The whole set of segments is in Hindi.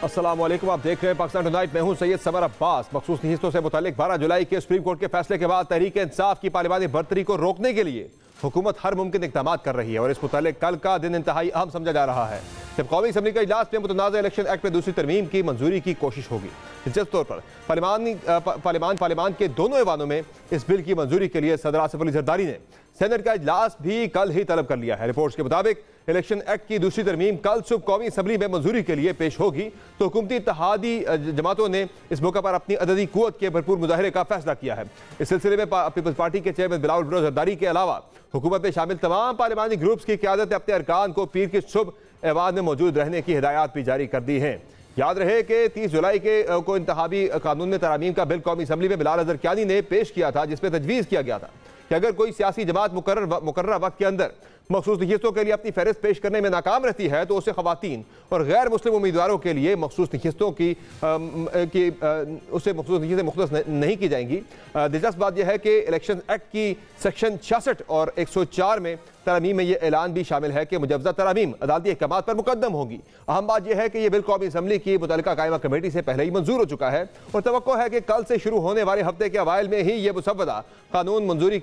अस्सलाम वालेकुम, आप देख रहे हैं पाकिस्तान टुनाइट। मैं हूं सैयद समर अब्बास। मखसूस नशिस्तों से मुतालिक 12 जुलाई के सुप्रीम कोर्ट के फैसले के बाद तहरीक इंसाफ की पार्लिमानी बर्तरी को रोकने के लिए हुकूमत हर मुमकिन इक़दाम कर रही है और इस मुतालिक कल का दिन इंतहाई अहम समझा जा रहा है जब कौमी असम्बली का इजलास में मुतनाज़ इलेक्शन एक्ट में दूसरी तरमीम की मंजूरी की कोशिश होगी। दिलचस्प तौर पर पार्लियामान के दोनों ऐवानों में इस बिल की मंजूरी के लिए सदर आसिफ अली जरदारी ने सेनेट का इजलास भी कल ही तलब कर लिया है। रिपोर्ट्स के मुताबिक इलेक्शन एक्ट की दूसरी तरमीम कल सुबह कौमी असम्बली में मंजूरी के लिए पेश होगी तो हुकूमती इत्तेहादी जमातों ने इस मौके पर अपनी अददी कुव्वत के भरपूर मुजाहरे का फैसला किया है। इस सिलसिले में पीपल्स पार्टी के चेयरमैन बिलावल भुट्टो जरदारी के अलावा हुकूमत में शामिल तमाम पार्लिमानी ग्रुप्स की क़यादत ने अपने अरकान को पीर की सुबह ऐवान में मौजूद रहने की हिदायत भी जारी कर दी हैं। याद रहे कि 30 जुलाई को इंतखाबी कानून में तरामीम का बिल कौमी असम्बली में बिलाल अज़हर कियानी ने पेश किया था, जिसमें तजवीज़ किया गया था कि अगर कोई सियासी जमात मुकर्रर वक्त के अंदर मखसूस नशिस्तों के लिए अपनी फहरिस्त पेश करने में नाकाम रहती है तो उसे खवातीन और गैर मुस्लिम उम्मीदवारों के लिए मखसूस नशिस्तों उससे मखसूस नशिस्तें मुख्तस नहीं की जाएंगी। दिलचस्प बात यह है कि इलेक्शन एक्ट की सेक्शन 66 और 104 में तरामीम में यह ऐलान भी शामिल है कि मुजव्वज़ा तरामीम अदालती अहकाम पर मुकद्दम होगी। अहम बात यह है कि यह बिल कौमी असम्बली की मुतल्लिका कायमा कमेटी से पहले ही मंजूर हो चुका है और तवक्को है कि कल से शुरू होने वाले हफ्ते के अवाइल में ही यह मुसव्वदा कानून मंजूरी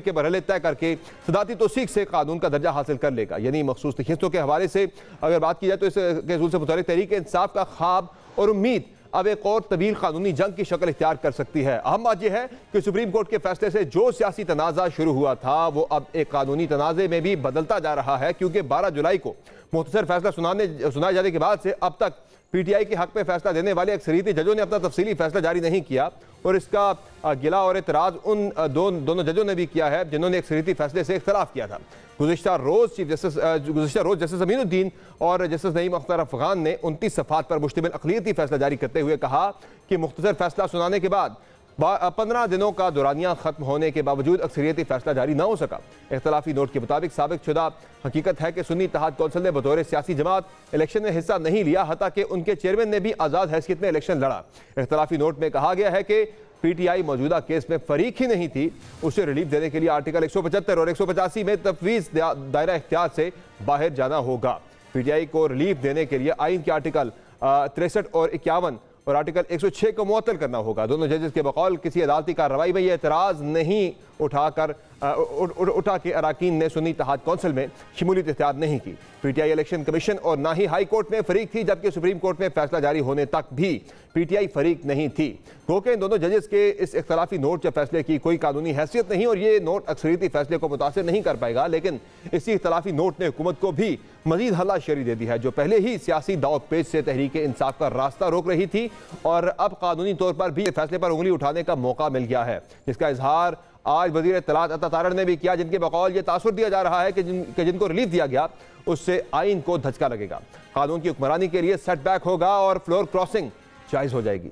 के मरहले तय करके सदाती तौसीक से कानून का दर्जा हासिल कर लेगा। यानी मखसूस नशिस्तों के हवाले से अगर बात की जाए तो इस असूल से मुतालिक तहरीक इंसाफ का ख्वाब और उम्मीद अब एक और तवील कानूनी जंग की शक्ल इख्तियार कर सकती है। अहम बात यह है कि सुप्रीम कोर्ट के फैसले से जो सियासी तनाज़ा शुरू हुआ था वो अब एक कानूनी तनाज़े में भी बदलता जा रहा है, क्योंकि 12 जुलाई को मुख्तसर फैसला सुनाए जाने के बाद से अब तक पीटीआई के हक में फैसला देने वाले अक्सरियती जजों ने अपना तफसीली फैसला जारी नहीं किया और इसका गिला और एतराज़ उन दोनों जजों ने भी किया है जिन्होंने अक्सरियती फैसले से इख्तलाफ किया था। गुज़िश्ता रोज़ जस्टिस अमीनुद्दीन और जस्टिस नईम अख्तर अफ़गान ने 29 सफ़हात पर मुश्तमिल अक़लियती फैसला जारी करते हुए कहा कि मुख्तसर फैसला सुनाने के बाद 15 दिनों का दौरानिया खत्म होने के बावजूद अक्सरियती फैसला जारी न हो सका। इख्तलाफी नोट के मुताबिक साबित शुदा हकीकत है कि सुन्नी इत्तेहाद कौंसिल ने बतौर सियासी जमात इलेक्शन में हिस्सा नहीं लिया, हत्ता कि उनके चेयरमैन ने भी आज़ाद हैसियत में इलेक्शन लड़ा। इख्तलाफी नोट में कहा गया है कि पीटीआई मौजूदा केस में फरीक ही नहीं थई, उसे रिलीफ देने के लिए आर्टिकल 175 और 185 में तफवीज़ दायरा इख्तियार से बाहर जाना होगा। पीटीआई को रिलीफ देने के लिए आइन के आर्टिकल 63 और 51 और आर्टिकल 106 को मुअत्तल करना होगा। दोनों जजेस के बकौल किसी अदालती कार्रवाई में यह एतराज़ नहीं उठा के अराकीन ने सुन्नी इत्तेहाद कौंसिल में शमूलियत इख्तियार नहीं की। पीटीआई इलेक्शन कमीशन और ना ही हाई कोर्ट में फरीक थी, जबकि सुप्रीम कोर्ट में फैसला जारी होने तक भी पीटीआई फरीक नहीं थी। क्योंकि इन दोनों जजेस के इस इख्तलाफी नोट या फैसले की कोई कानूनी हैसियत नहीं और ये नोट अक्सरियती फैसले को मुतासिर नहीं कर पाएगा, लेकिन इसी इख्तलाफी नोट ने हुकूमत को भी मजीद हल्ला शेरी दे दी है, जो पहले ही सियासी दाव पेच से तहरीक इंसाफ का रास्ता रोक रही थी और अब कानूनी तौर पर भी फैसले पर उंगली उठाने का मौका मिल गया है, जिसका इजहार आज वज़ीर इत्तलात अता तारड़ ने भी किया, जिनके बकौल ये तासुर दिया जा रहा है कि जिनको रिलीफ दिया गया उससे आइन को धचका लगेगा, कानून की हुक्मरानी के लिए सेटबैक होगा और फ्लोर क्रॉसिंग जायज़ हो जाएगी।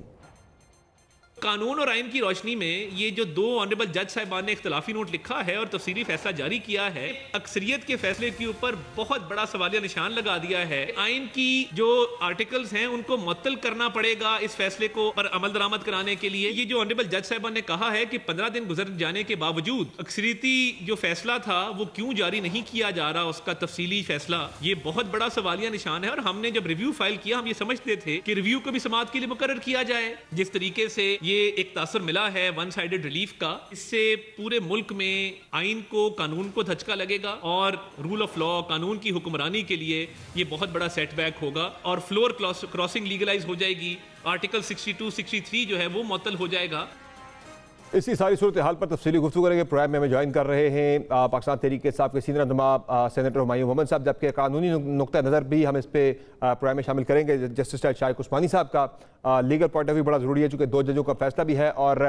कानून और आइन की रोशनी में ये जो दो ऑनरेबल जज साहिबान ने इख्तलाफी नोट लिखा है और तफसीली फैसला जारी किया है, अक्सरियत के फैसले के ऊपर बहुत बड़ा सवालिया निशान लगा दिया है। आइन की जो आर्टिकल्स हैं उनको मुअत्तल करना पड़ेगा इस फैसले को पर अमल दरामद कराने के लिए। ये जो ऑनरेबल जज साहिबान ने कहा है कि 15 दिन गुजर जाने के बावजूद अक्सरियती जो फैसला था वो क्यों जारी नहीं किया जा रहा, उसका तफसीली फैसला, ये बहुत बड़ा सवालिया निशान है। और हमने जब रिव्यू फाइल किया हम ये समझते थे कि रिव्यू को भी समाअत के लिए मुकर्रर किया जाए। जिस तरीके से ये एक तासुर मिला है वन साइडेड रिलीफ का, इससे पूरे मुल्क में आइन को, कानून को धचका लगेगा और रूल ऑफ लॉ, कानून की हुक्मरानी के लिए ये बहुत बड़ा सेटबैक होगा और फ्लोर क्रॉसिंग लीगलाइज हो जाएगी। आर्टिकल 62, 63 जो है वो मुअत्तल हो जाएगा। इसी सारी सूरत हाल पर तफसीली गुफ्तगू करेंगे। प्रोग्राम में हमें ज्वाइन कर रहे हैं पाकिस्तान तहरीक इंसाफ के सीनियर रहनुमा सेनेटर हुमायूं मोहम्मद साहब, जबकि कानूनी नुक्ता नज़र भी हम इस पे प्रोग्राम में शामिल करेंगे। जस्टिस शाहिद उस्मानी साहब का लीगल पॉइंट ऑफ व्यू बड़ा ज़रूरी है, चूँकि 2 जजों का फैसला भी है और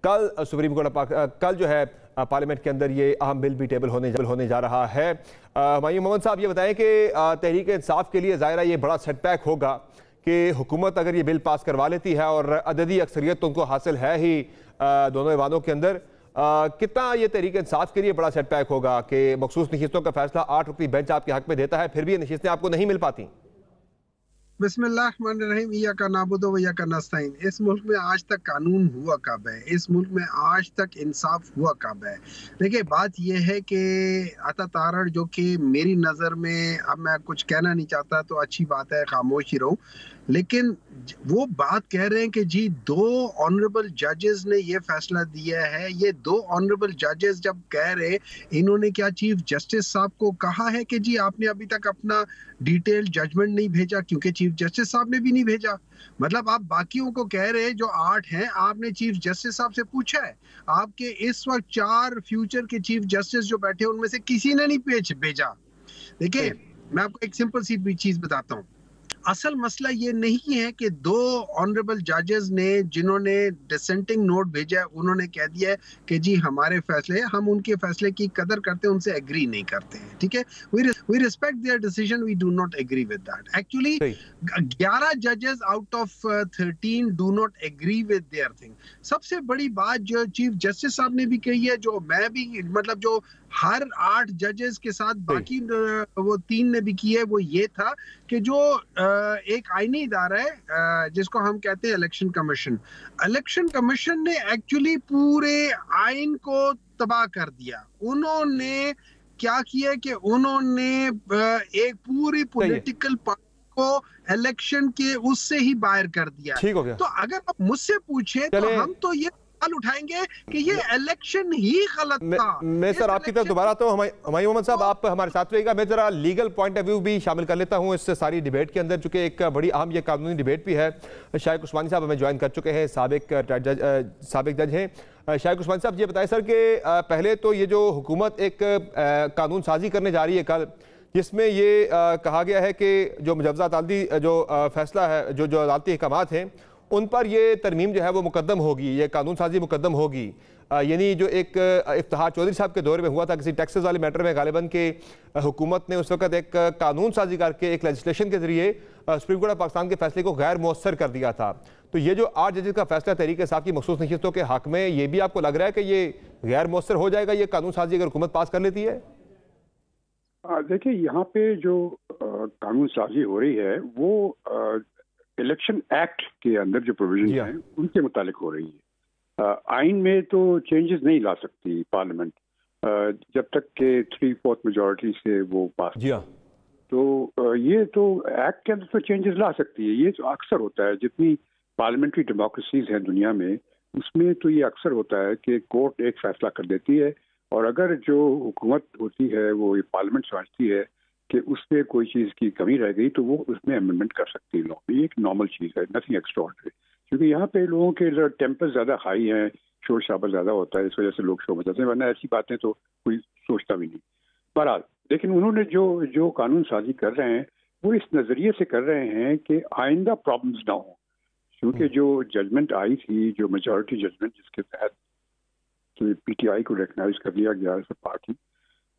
कल सुप्रीम कोर्ट कल जो है पार्लियामेंट के अंदर ये अहम बिल भी टेबल होने जा रहा है। हुमायूं मोहम्मद साहब ये बताएं कि तहरीक इंसाफ के लिए ज़ाहिर ये बड़ा सेटबैक होगा कि हुकूमत अगर ये बिल पास करवा लेती है और अददी अक्सरियत तो उनको हासिल है ही दोनों ऐवानों के अंदर, कितना ये तहरीक इंसाफ के लिए बड़ा सेटबैक होगा कि मखसूस नशिस्तों का फैसला 8 रुकनी बेंच आपके हक में देता है, फिर भी ये नशिस्तें आपको नहीं मिल पाती? बिस्मिल्लाहिर्रहमानिर्रहीम, इय्याका नअबुदु व इय्याका नस्तईन। इस मुल्क में आज तक कानून हुआ कब है? इस मुल्क में आज तक इंसाफ हुआ कब है? देखिए, बात यह है कि अता तारड़, जो कि मेरी नज़र में, अब मैं कुछ कहना नहीं चाहता तो अच्छी बात है, खामोश ही रहूं, लेकिन वो बात कह रहे हैं कि जी 2 ऑनरेबल जजेस ने ये फैसला दिया है। ये 2 ऑनरेबल जजेस जब कह रहे, इन्होंने क्या चीफ जस्टिस साहब को कहा है कि जी आपने अभी तक अपना डिटेल जजमेंट नहीं भेजा? क्योंकि चीफ जस्टिस साहब ने भी नहीं भेजा। मतलब आप बाकियों को कह रहे जो 8 हैं, आपने चीफ जस्टिस साहब से पूछा है? आपके इस वक्त 4 फ्यूचर के चीफ जस्टिस जो बैठे हैं, उनमें से किसी ने नहीं भेजा। देखिए, मैं आपको एक सिंपल सी चीज बताता हूँ। असल मसला ये नहीं है कि 2 ऑनरेबल जजेस ने, जिन्होंने डिसेंटिंग नोट भेजा है, उन्होंने कह दिया है कि जी हमारे फैसले, हम उनके फैसले की कदर करते हैं, उनसे एग्री नहीं करते हैं। ठीक है, we respect their decision, we do not agree with that. Actually 11 जजेस out of 13 do not agree with their thing. सबसे बड़ी बात जो चीफ जस्टिस साहब ने भी कही है, जो मैं भी, मतलब जो हर 8 जजेस के साथ बाकी वो 3 ने भी की है, वो ये था कि जो एक आईनी इदारा है जिसको हम कहते हैं इलेक्शन कमीशन ने एक्चुअली पूरे आइन को तबाह कर दिया। उन्होंने क्या किया कि उन्होंने एक पूरी पॉलिटिकल पार्टी को इलेक्शन के उससे ही बाहर कर दिया। ठीक हो गया। तो अगर आप मुझसे पूछे तो हम तो ये सवाल उठाएंगे कि ये इलेक्शन ही गलत था। मैं सर आपकी तरफ दोबारा आता हूँ। हुमायूं मोहम्मद साहब, आप हमारे साथ रहिएगा। मैं जरा लीगल पॉइंट ऑफ व्यू भी शामिल कर लेता हूँ इस सारी डिबेट के अंदर, चूंकि एक बड़ी अहम ये कानूनी डिबेट भी है। शाइक उस्मानी साहब हमें ज्वाइन कर चुके हैं, साबिक जज हैं। शाइक उस्मानी साहब, ये बताएं सर कि पहले तो ये जो हुकूमत एक कानून साजी करने जा रही है कल, जिसमें ये कहा गया है कि जो मुजव्वज़ा अदालती जो फैसला है, जो अदालती अहकामात हैं, उन पर ये तरमीम जो है वो मुकद्दम होगी, ये कानून साजी मुकद्दम होगी। यानी जो एक इफ्तिखार चौधरी साहब के दौर में हुआ था किसी टैक्सेस वाले मैटर में, गालिबन के हुकूमत ने उस वक्त एक कानून साजी करके एक लेजिस्लेशन के जरिए सुप्रीम कोर्ट ऑफ पाकिस्तान के फैसले को गैर मौसर कर दिया था। तो ये जो 8 जजेस का फैसला तहरीक इंसाफ की मखसूस नशिस्तों के हक में, ये भी आपको लग रहा है कि ये गैर मौसर हो जाएगा, ये कानून साजी अगर हुकूमत पास कर लेती है? देखिए, यहाँ पे जो कानून साजी हो रही है वो इलेक्शन एक्ट के अंदर जो प्रोविजन हैं उनके मुतालिक हो रही है। आइन में तो चेंजेस नहीं ला सकती पार्लियामेंट जब तक के 3/4 मेजॉरिटी से वो पास। तो ये तो एक्ट के अंदर तो चेंजेस ला सकती है। ये तो अक्सर होता है, जितनी पार्लियामेंट्री डेमोक्रेसीज हैं दुनिया में, उसमें तो ये अक्सर होता है कि कोर्ट एक फैसला कर देती है, और अगर जो हुकूमत होती है वो ये पार्लियामेंट समझती है कि उसमें कोई चीज़ की कमी रह गई तो वो उसमें अमेंडमेंट कर सकती है लॉ में। ये एक नॉर्मल चीज़ है, नथिंग एक्स्ट्राऑर्डिनरी। क्योंकि यहाँ पे लोगों के टेम्पर ज़्यादा हाई हैं, शोर शराबा ज़्यादा होता है, इस वजह से लोग शोर मचाते हैं, वरना ऐसी बातें तो कोई सोचता भी नहीं। बहरहाल, लेकिन उन्होंने जो कानून साजी कर रहे हैं वो इस नज़रिए से कर रहे हैं कि आइंदा प्रॉब्लम्स ना हो। क्योंकि जो जजमेंट आई थी, जो मेजॉरिटी जजमेंट जिसके तहत तो PTI को रिकग्नाइज कर लिया गया एज अ पार्टी,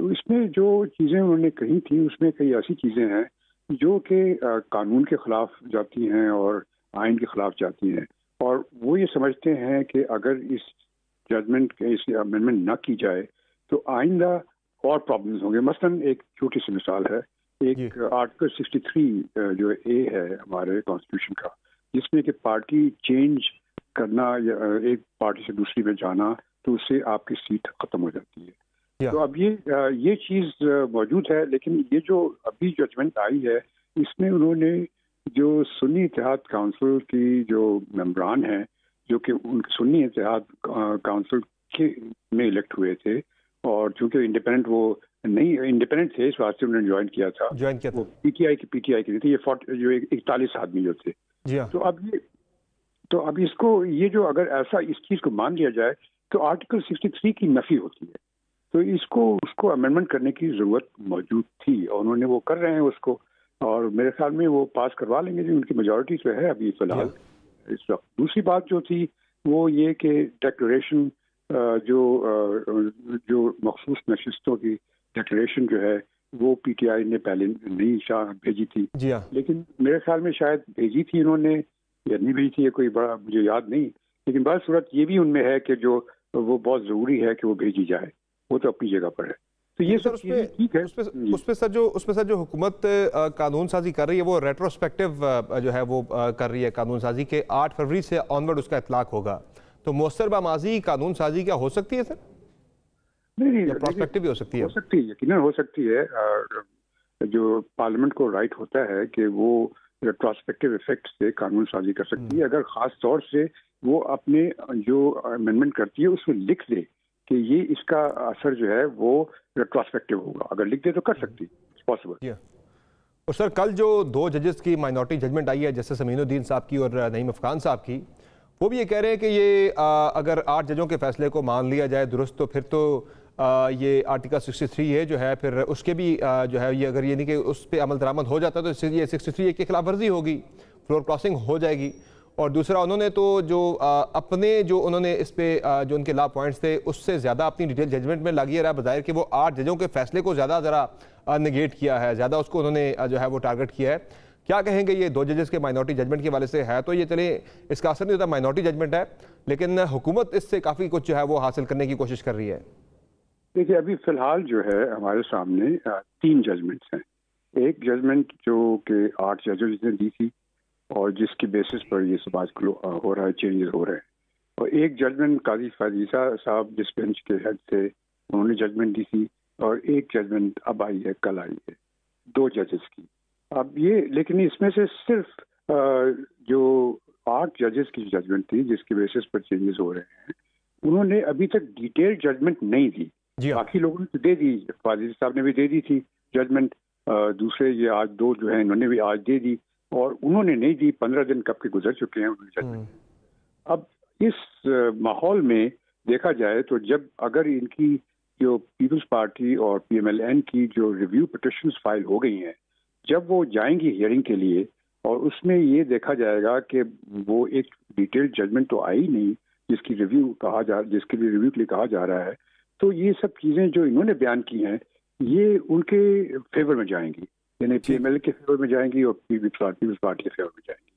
तो इसमें जो चीज़ें उन्होंने कही थी उसमें कई ऐसी चीज़ें हैं जो कि कानून के खिलाफ जाती हैं और आइन के खिलाफ जाती हैं, और वो ये समझते हैं कि अगर इस जजमेंट के इस अमेंडमेंट ना की जाए तो आइंदा और प्रॉब्लम्स होंगे। मसलन एक छोटी सी मिसाल है, एक आर्टिकल 63 जो ए है हमारे कॉन्स्टिट्यूशन का, जिसमें कि पार्टी चेंज करना या एक पार्टी से दूसरी में जाना, तो उससे आपकी सीट खत्म हो जाती है। तो अब ये चीज़ मौजूद है, लेकिन ये जो अभी जजमेंट आई है इसमें उन्होंने जो सुन्नी इत्तेहाद काउंसिल की जो मेंबरान हैं, जो कि उन सुन्नी इत्तेहाद काउंसिल के में इलेक्ट हुए थे, और चूंकि इंडिपेंडेंट वो नहीं इंडिपेंडेंट थे, इस वास्ते उन्होंने ज्वाइन किया था। वो PTI की थी, ये 41 आदमी जो थे। तो अब इसको ये जो अगर ऐसा इस चीज़ को मान लिया जाए तो आर्टिकल 63 की नफी होती है, तो उसको अमेंडमेंट करने की जरूरत मौजूद थी, और उन्होंने वो कर रहे हैं उसको, और मेरे ख्याल में वो पास करवा लेंगे, जो उनकी मेजॉरिटी तो है अभी फिलहाल इस वक्त। दूसरी बात जो थी वो ये कि डिक्लेरेशन जो मखसूस नशिस्तों की डिक्लेरेशन जो है वो PTI ने पहले नहीं भेजी थी, लेकिन मेरे ख्याल में शायद भेजी थी इन्होंने या नहीं भेजी थी, ये कोई बड़ा मुझे याद नहीं, लेकिन बस सूरत ये भी उनमें है कि जो वो बहुत ज़रूरी है कि वो भेजी जाए, वो तो अपनी जगह पर है। तो ये सब चीजें ठीक है। उसमें सर जो हुकूमत कानून साजी कर रही है वो रेट्रोस्पेक्टिव जो है वो कर रही है कानून साजी के 8 फरवरी से ऑनवर्ड उसका इतलाक होगा, तो मौसर बामाजी कानून साजी क्या हो सकती है सर? नहीं, प्रोस्पेक्टिव भी हो सकती है, यकीनन हो सकती है। जो पार्लियामेंट को राइट होता है कि वो रेट्रोस्पेक्टिव इफेक्ट से कानून साजी कर सकती है, अगर खास तौर से वो अपने जो अमेंडमेंट करती है उसमें लिख दे कि ये इसका असर जो है वो रेट्रोस्पेक्टिव होगा, अगर लिख दे तो कर सकती है, इट्स पॉसिबल। और सर कल जो 2 जजेस की माइनॉरिटी जजमेंट आई है, जस्टिस अमीनुद्दीन साहब की और नईम अफगान साहब की, वो भी ये कह रहे हैं कि ये अगर 8 जजों के फैसले को मान लिया जाए दुरुस्त, तो फिर तो ये आर्टिकल 63 है जो है, फिर उसके भी जो है ये अगर ये नहीं कि उस पर अमल दरामद हो जाता तो ये 63 की खिलाफ वर्जी होगी, फ्लोर क्रॉसिंग हो जाएगी। और दूसरा उन्होंने तो जो अपने जो उन्होंने इस पर जो उनके लॉ पॉइंट्स थे उससे ज़्यादा अपनी डिटेल जजमेंट में लगी रहा, बजाय कि वो 8 जजों के फैसले को ज़्यादा ज़रा निगेट किया है, ज़्यादा उसको उन्होंने जो है वो टारगेट किया है। क्या कहेंगे ये 2 जजेस के माइनॉरिटी जजमेंट के वाले से है तो ये चले इसका असर नहीं होता, माइनॉरिटी जजमेंट है, लेकिन हुकूमत इससे काफ़ी कुछ जो है वो हासिल करने की कोशिश कर रही है। देखिए अभी फिलहाल जो है हमारे सामने 3 जजमेंट्स हैं। एक जजमेंट जो कि 8 जजेस ने दी थी और जिसकी बेसिस पर ये सब आज हो रहा है, चेंजेस हो रहे हैं, और एक जजमेंट काजी फाजीसा साहब जिस बेंच के हेड थे उन्होंने जजमेंट दी थी, और एक जजमेंट अब आई है, कल आई है, 2 जजेस की। अब ये लेकिन इसमें से सिर्फ जो 8 जजेस की जजमेंट थी जिसकी बेसिस पर चेंजेस हो रहे हैं, उन्होंने अभी तक डिटेल्ड जजमेंट नहीं दी। बाकी लोगों ने तो दे दी, फाजिल साहब ने भी दे दी थी जजमेंट, दूसरे ये आज 2 जो है इन्होंने भी आज दे दी, और उन्होंने नहीं दी, 15 दिन कब के गुजर चुके हैं उन्होंने जजमेंट। अब इस माहौल में देखा जाए तो जब अगर इनकी जो पीपल्स पार्टी और PMLN की जो रिव्यू पिटिशंस फाइल हो गई हैं, जब वो जाएंगी हियरिंग के लिए और उसमें ये देखा जाएगा कि वो एक डिटेल्ड जजमेंट तो आई नहीं जिसके लिए रिव्यू के लिए कहा जा रहा है, तो ये सब चीजें जो इन्होंने बयान की हैं ये उनके फेवर में जाएंगी, यानी PML के फेवर में जाएंगी और पीपल्स पार्टी के फेवर में जाएंगी।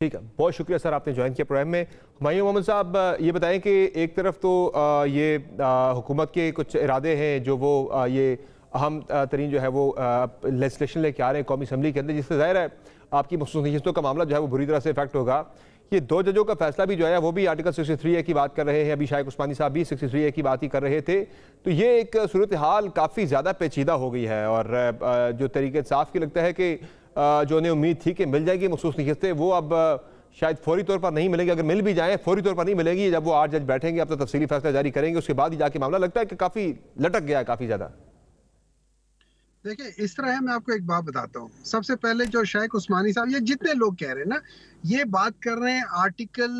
ठीक है, बहुत शुक्रिया सर आपने ज्वाइन किया प्रोग्राम में। हुमायूं मोहम्मद साहब ये बताएं कि एक तरफ तो ये हुकूमत के कुछ इरादे हैं जो वो ये अहम तरीन जो है वो लेजिस्लेशन लेके आ रहे हैं कौमी असम्बली के अंदर, जिससे ज़ाहिर है आपकी मखसूस नशिस्तों का मामला जो है वो बुरी तरह से इफेक्ट होगा। ये 2 जजों का फैसला भी जो है वो भी आर्टिकल 63A की बात कर रहे हैं, अभी शाइख उस्मानी साहब भी 63A की बात ही कर रहे थे, तो ये एक सूरत हाल काफ़ी ज़्यादा पेचीदा हो गई है। और जो तरीके साफ की लगता है कि जो उन्हें उम्मीद थी कि मिल जाएगी मखसूस नशिस्तें, वो अब शायद फौरी तौर पर नहीं मिलेगी। अगर मिल भी जाए फौरी तौर पर नहीं मिलेगी, जब वो 8 जज बैठेंगे अब तो तफसीली फैसला जारी करेंगे, उसके बाद ही जाके मामला लगता है कि काफ़ी लटक गया है काफ़ी ज़्यादा। देखिए इस तरह है, मैं आपको एक बात बताता हूँ। सबसे पहले जो शाइख उस्मानी साहब, ये जितने लोग कह रहे हैं ना, ये बात कर रहे हैं आर्टिकल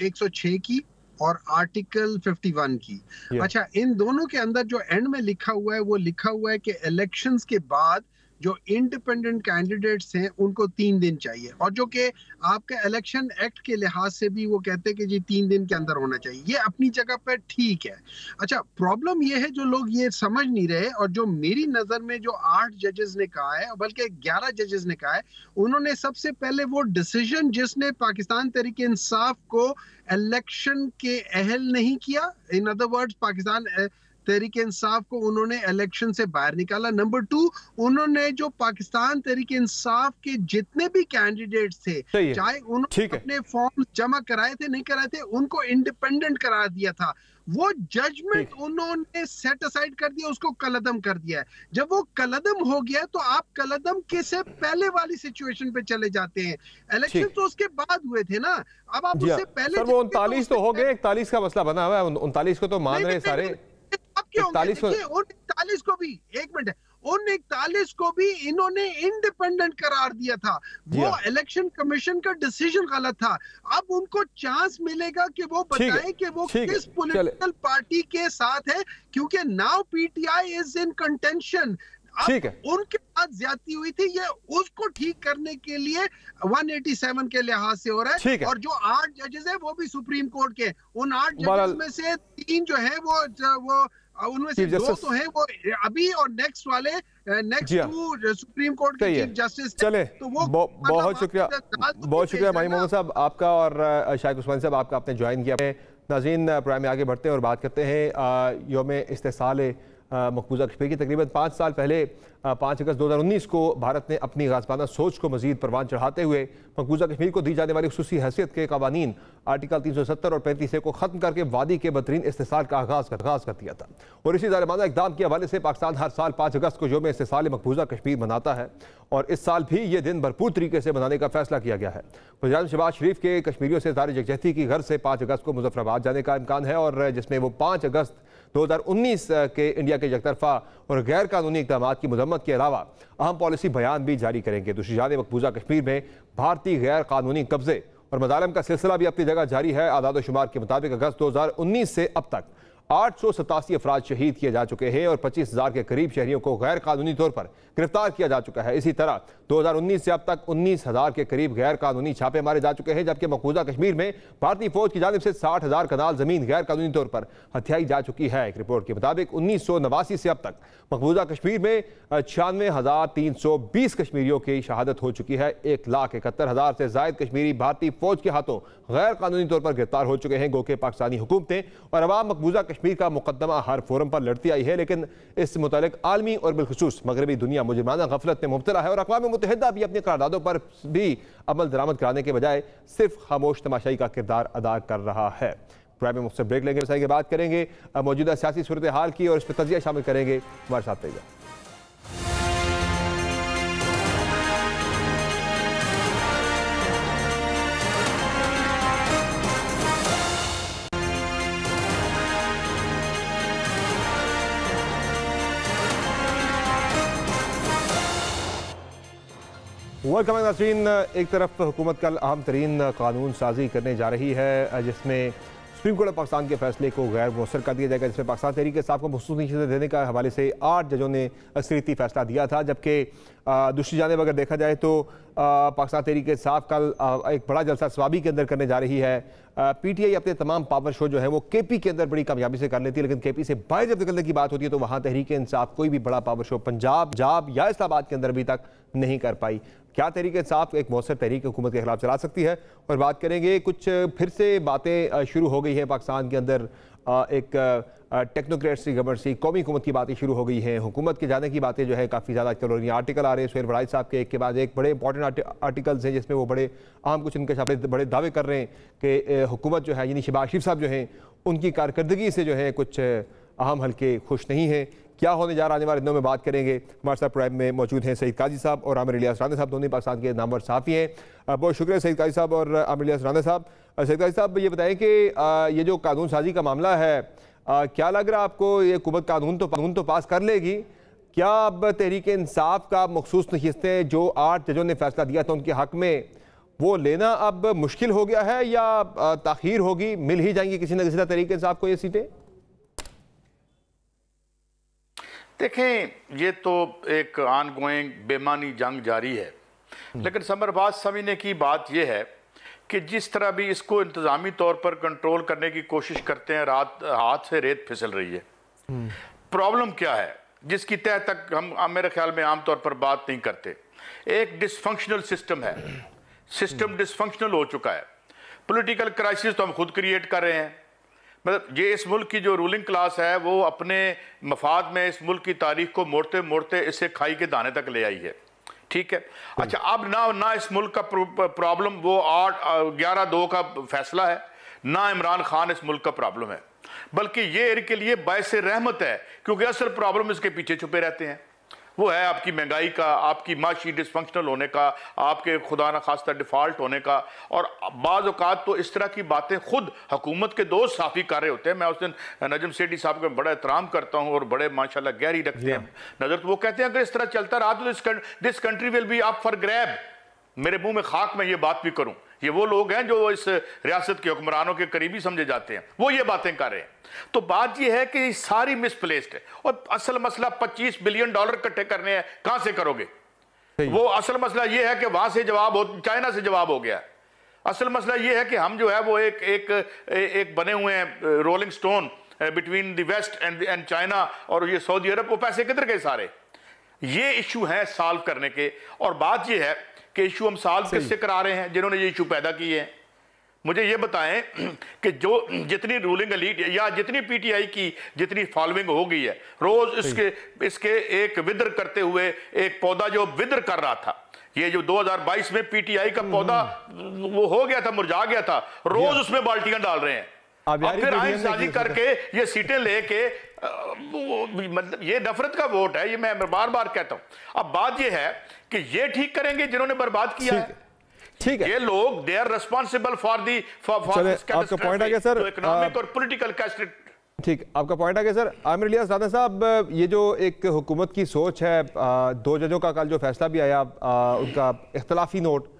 106 की और आर्टिकल 51 की। अच्छा, इन दोनों के अंदर जो एंड में लिखा हुआ है वो लिखा हुआ है कि इलेक्शंस के बाद जो इंडिपेंडेंट कैंडिडेट्स हैं उनको 3 दिन चाहिए, और जो कि आपके इलेक्शन एक्ट के लिहाज से भी वो कहते हैं कि जी 3 दिन के अंदर होना चाहिए। ये अपनी जगह पर ठीक है। अच्छा, प्रॉब्लम ये है जो लोग ये समझ नहीं रहे, और जो मेरी नजर में जो 8 जजेस ने कहा है, बल्कि 11 जजेस ने कहा है, उन्होंने सबसे पहले वो डिसीजन जिसने पाकिस्तान तहरीक इंसाफ को इलेक्शन के अहल नहीं किया, in other words Pakistan Tehreek Insaf को उन्होंने इलेक्शन से बाहर निकाला। नंबर 2, उन्होंने जो पाकिस्तान तहरीक इंसाफ के जितने भी कैंडिडेट्स थे, चाहे उन्होंने अपने फॉर्म जमा कराए थे नहीं कराए थे, उनको इंडिपेंडेंट करार दिया था। वो जजमेंट उन्होंने सेट असाइड कर दिया, उसको कलअदम कर दिया है। जब वो कलअदम हो गया तो आप कलअदम के से पहले वाली सिचुएशन पे चले जाते हैं। इलेक्शन तो उसके बाद हुए थे ना, अब आप उससे पहले। वो 39 तो हो गए, 41 का मसला बना हुआ है, 39 को तो मान रहे सारे। 39 को भी, एक मिनट, उन 41 को भी इन्होंने इंडिपेंडेंट करार दिया था। वो इलेक्शन कमीशन का डिसीजन गलत था। अब उनको चांस मिलेगा कि वो बताएं कि वो किस पॉलिटिकल पार्टी के साथ है, क्योंकि now PTI is in contention. उनके साथ ज्यादती हुई थी, ये उसको ठीक करने के लिए 187 के लिहाज से हो रहा है। और जो 8 जजेस है वो भी सुप्रीम कोर्ट के, उन 8 जजेस में से 3 जो है वो उनमें से 2 तो हैं वो अभी, और नेक्स्ट वाले नेक्स्ट 2 सुप्रीम कोर्ट के चीफ जस्टिस। चले, तो वो बहुत शुक्रिया हुमायूं मोहम्मद साहब आपका, और शाइख उस्मानी साहब आपका आपने ज्वाइन किया। नाज़रीन प्रोग्राम में आगे बढ़ते हैं और बात करते हैं यौम इस्तेसाल मकबूजा कश्मीर की। तकरीबन 5 साल पहले 5 अगस्त 2019 को भारत ने अपनी गाज़बाना सोच को मजीद परवान चढ़ाते हुए मकबूजा कश्मीर को दी जाने वाली खुसूसी हैसियत के कवानीन आर्टिकल 370 और 35 को ख़त्म करके वादी के बदतरीन इस्तेसाल का आगाज़ कर दिया था। और इसी ज़ालिमाना इक़दाम के हवाले से पाकिस्तान हर साल 5 अगस्त को यौम इस्तेसाल मकबूजा कश्मीर मनाता है और इस साल भी ये दिन भरपूर तरीके से मनाने का फैसला किया गया है। वज़ीर-ए-आज़म शहबाज शरीफ के कश्मीरियों से इज़हार यकजहती की गर्ज से 5 अगस्त को मुज़फ्फराबाद जाने का इम्कान है और जिसमें वो 5 अगस्त 2019 के इंडिया के यकतरफा और गैर कानूनी इक़दाम की मजम्मत के अलावा अहम पॉलिसी बयान भी जारी करेंगे। दूसरी जानिब मकबूजा कश्मीर में भारतीय गैर कानूनी कब्जे और मज़ालिम का सिलसिला भी अपनी जगह जारी है। आदाद शुमार के मुताबिक अगस्त 2019 से अब तक 887 अफराद शहीद किए जा चुके हैं और 25,000 के करीब शहरियों को गैर कानूनी तौर पर गिरफ्तार किया जा चुका है। इसी तरह 2019 से अब तक 19,000 के करीब गैर कानूनी छापे मारे जा चुके हैं, जबकि मकबूजा कश्मीर में भारतीय फौज की जानिब से 60,000 कनाल जमीन गैर कानूनी तौर पर हथियाई जा चुकी है। एक रिपोर्ट के मुताबिक 1989 से अब तक मकबूजा कश्मीर में 96,320 कश्मीरियों की शहादत हो चुकी है। 1,71,000 से जायद कश्मीरी भारतीय फौज के हाथों गैर कानूनी तौर पर गिरफ्तार हो चुके हैं। गो के पाकिस्तानी हुकूमतें और अवाम मकबूजा कश्मीर का मुकदमा हर फोरम पर लड़ती आई है, लेकिन इस मुतालिक आलमी और बिलखुसूस मगरबी दुनिया मुजरिमाना गफलत में मुब्तला है और अक़वाम मुत्तहिदा भी अपनी करारदादों पर भी अमल दरामद कराने के बजाय सिर्फ खामोश तमाशाई का किरदार अदा कर रहा है। प्रोग्राम में मुख्तसर ब्रेक लेंगे, के बात करेंगे मौजूदा सियासी सूरत हाल की और इस पर तजिया शामिल करेंगे। हमारे साथ रहिएगा। वेलकम नाज़रीन। एक तरफ हुकूमत कल अहम तरीन कानून साजी करने जा रही है जिसमें सुप्रीम कोर्ट ऑफ पाकिस्तान के फैसले को गैर मुअस्सर कर दिया जाएगा, जिसमें पाकिस्तान तहरीक इंसाफ को मखसूस नशीयतें देने का हवाले से 8 जजों ने अक्सरियती फैसला दिया था। जबकि दूसरी जानिब अगर देखा जाए तो पाकिस्तान तहरीक इंसाफ कल एक बड़ा जलसा सवाबी के अंदर करने जा रही है। पीटीआई अपने तमाम पावर शो जो है वो केपी के अंदर बड़ी कामयाबी से कर लेती है, लेकिन केपी से बाहर जब निकलने की बात होती है तो वहाँ तहरीक इंसाफ कोई भी बड़ा पावर शो पंजाब, जाब या इस्लामाबाद के अंदर अभी तक नहीं कर पाई। क्या तहरीक इंसाफ एक मौसर तहरीक हुकूमत के खिलाफ चला सकती है? और बात करेंगे कुछ फिर से बातें शुरू हो गई है पाकिस्तान के अंदर, एक टेक्नोक्रेट्स की गवर्नमेंट सी कौमी हुकूमत की बातें शुरू हो गई हैं। हुकूमत के जाने की बातें जो है काफ़ी ज़्यादा आजकल हो रही हैं। आर्टिकल आ रहे हैं सुहेल वड़ाई साहब के एक के बाद एक बड़े इंपॉर्टेंट आर्टिकल्स हैं जिसमें वो बड़े अहम कुछ इनके छापे बड़े दावे कर रहे हैं कि हुकूमत जो है यानी शहबाज शरीफ साहब जो हैं उनकी कारकर्दगी से जो है कुछ अहम हल्के खुश नहीं हैं। क्या होने जा रहा है आने वाले दिनों में बात करेंगे। हमारे साथ प्रोग्राम में मौजूद हैं सईद काजी साहब और आमिर इलियास राना साहब, दोनों पाकिस्तान के नामवर सहाफ़ी हैं। बहुत शुक्रिया सईद काजी साहब और आमिर इलियास राना साहब। सईद काजी साहब ये बताएं कि ये जो कानून साजी का मामला है, क्या लग रहा है आपको ये हुकूमत कानून तो पास कर लेगी? क्या अब तहरीक इंसाफ का मखसूस नशिस्तें जो 8 जजों ने फैसला दिया था उनके हक में वो लेना अब मुश्किल हो गया है या ताख़ीर होगी, मिल ही जाएंगी किसी न किसी तहरीक इंसाफ को ये सीटें? देखें, ये तो एक ऑनगोइंग बेमानी जंग जारी है, लेकिन समरबाज समझने की बात यह है कि जिस तरह भी इसको इंतज़ामी तौर पर कंट्रोल करने की कोशिश करते हैं, हाथ से रेत फिसल रही है। प्रॉब्लम क्या है जिसकी तह तक हम मेरे ख्याल में आमतौर पर बात नहीं करते। एक डिसफंक्शनल सिस्टम है, सिस्टम डिसफंक्शनल हो चुका है। पॉलिटिकल क्राइसिस तो हम खुद क्रिएट कर रहे हैं। मतलब ये इस मुल्क की जो रूलिंग क्लास है वो अपने मफाद में इस मुल्क की तारीख को मोड़ते मोड़ते इसे खाई के दाने तक ले आई है। ठीक है, अच्छा अब ना इस मुल्क का प्रॉब्लम वो 11-2 का फैसला है, ना इमरान खान इस मुल्क का प्रॉब्लम है, बल्कि ये इनके लिए बायस रहमत है, क्योंकि असल प्रॉब्लम इसके पीछे छुपे रहते हैं। वो है आपकी महंगाई का, आपकी माशी डिसफंक्शनल होने का, आपके खुदा न खास्ता डिफॉल्ट होने का, और बाज़ औक़ात तो इस तरह की बातें खुद हुकूमत के दोस्त साफ़ी कर रहे होते हैं। मैं उस दिन नजम सेठी साहब का बड़ा एहतराम करता हूँ और बड़े माशाल्लाह गहरी रखते हैं नज़र। तो वो कहते हैं अगर इस तरह चलता रहा तो this country will be up for grab. मेरे मुंह में खाक मैं ये बात भी करूं, ये वो लोग हैं जो इस रियासत के हुक्मरानों के करीबी समझे जाते हैं, वो ये बातें कर रहे हैं। तो बात ये है कि सारी मिसप्लेस्ड है, और असल मसला $25 बिलियन इकट्ठे करने हैं, कहां से करोगे? वो असल मसला ये है कि वहां से जवाब हो, चाइना से जवाब हो गया। असल मसला ये है कि हम जो है वो एक बने हुए हैं rolling stone between the West and China, और ये सऊदी अरब, वो पैसे किधर गए सारे? ये इशू है सॉल्व करने के। और बात ये है कि इशू हम सॉल्व किससे करा रहे हैं? जिन्होंने ये इशू पैदा किए हैं। मुझे ये बताएं कि जो जितनी रूलिंग एलीट या जितनी पीटीआई की जितनी फॉलोइंग हो गई है, रोज इसके एक विद्र करते हुए एक पौधा जो विद्र कर रहा था, ये जो 2022 में पीटीआई का पौधा वो हो गया था, मुरझा गया था, रोज उसमें बाल्टियां डाल रहे हैं। अब फिर आइन साजी करके ये सीटें लेके मतलब ये नफरत का वोट है, ये मैं बार बार कहता हूं। अब बात ये है कि ये ठीक करेंगे जिन्होंने बर्बाद किया है, ठीक है, ये लोग they are responsible for the आपका पॉइंट आ गया सर, इकोनॉमिक और पॉलिटिकल कैस्ट्रेट। ठीक, आपका पॉइंट आ गया सर। आमिर इलियास राना साहब, ये जो एक हुकूमत की सोच है, 2 जजों का कल जो फैसला भी आया, उनका इख्तलाफी नोट,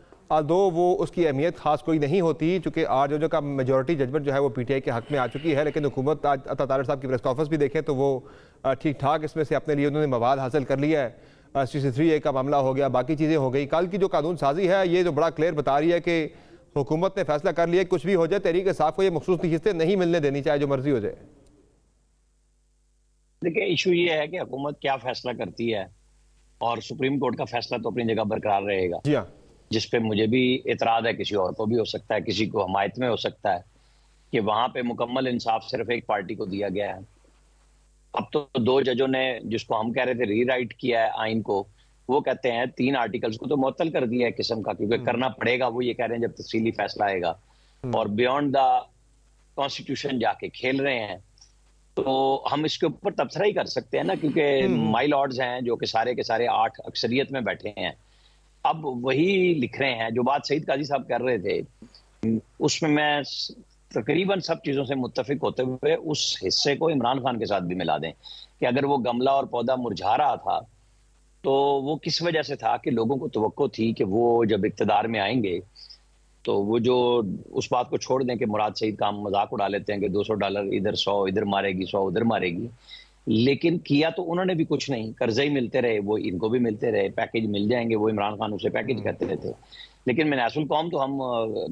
दो वो उसकी अहमियत खास कोई नहीं होती, चूंकि 8 जजों का मेजॉरिटी जजमेंट जो है वो पीटीआई के हक में आ चुकी है। लेकिन हुकूमत, आज अता तारड़ साहब की प्रेस कॉन्फ्रेंस भी देखें तो वो ठीक ठाक इसमें से अपने लिए उन्होंने मवाद हासिल कर लिया है। CC3A का मामला हो गया, बाकी चीज़ें हो गई। कल की जो कानून साजी है ये जो बड़ा क्लियर बता रही है कि हुकूमत ने फैसला कर लिया, कुछ भी हो जाए तहरीक इंसाफ को ये मखसूस नशिस्तें नहीं मिलने देनी, चाहे जो मर्जी हो जाए। देखिए, इशू ये है कि हुकूमत क्या फैसला करती है, और सुप्रीम कोर्ट का फैसला तो अपनी जगह बरकरार रहेगा। जी हाँ, जिस पे मुझे भी एतराज है, किसी और को भी हो सकता है, किसी को हमायत में हो सकता है, कि वहां पे मुकम्मल इंसाफ सिर्फ एक पार्टी को दिया गया है। अब तो 2 जजों ने, जिसको हम कह रहे थे रीराइट किया है आइन को, वो कहते हैं 3 आर्टिकल्स को तो मुअत्तल कर दिया है किस्म का, क्योंकि करना पड़ेगा। वो ये कह रहे हैं जब तफसीली फैसला आएगा, और बियॉन्ड द कॉन्स्टिट्यूशन जाके खेल रहे हैं। तो हम इसके ऊपर तबसरा ही कर सकते हैं ना, क्योंकि माई लॉर्ड्स हैं जो कि सारे के सारे 8 अक्सरियत में बैठे हैं। अब वही लिख रहे हैं जो बात सईद काजी साहब कर रहे थे, उसमें मैं तकरीबन सब चीजों से मुत्तफिक होते हुए उस हिस्से को इमरान खान के साथ भी मिला दें कि अगर वो गमला और पौधा मुरझा रहा था तो वो किस वजह से था कि लोगों को तवक्को थी कि वो जब इक्तदार में आएंगे तो वो जो उस बात को छोड़ दें कि मुराद सईद का हम मजाक उड़ा लेते हैं कि $200 इधर 100 इधर मारेगी, 100 उधर मारेगी। लेकिन किया तो उन्होंने भी कुछ नहीं, कर्जे ही मिलते रहे, वो इनको भी मिलते रहे, पैकेज मिल जाएंगे, वो इमरान खान उसे पैकेज कहते रहते। लेकिन मनासुल कौम तो हम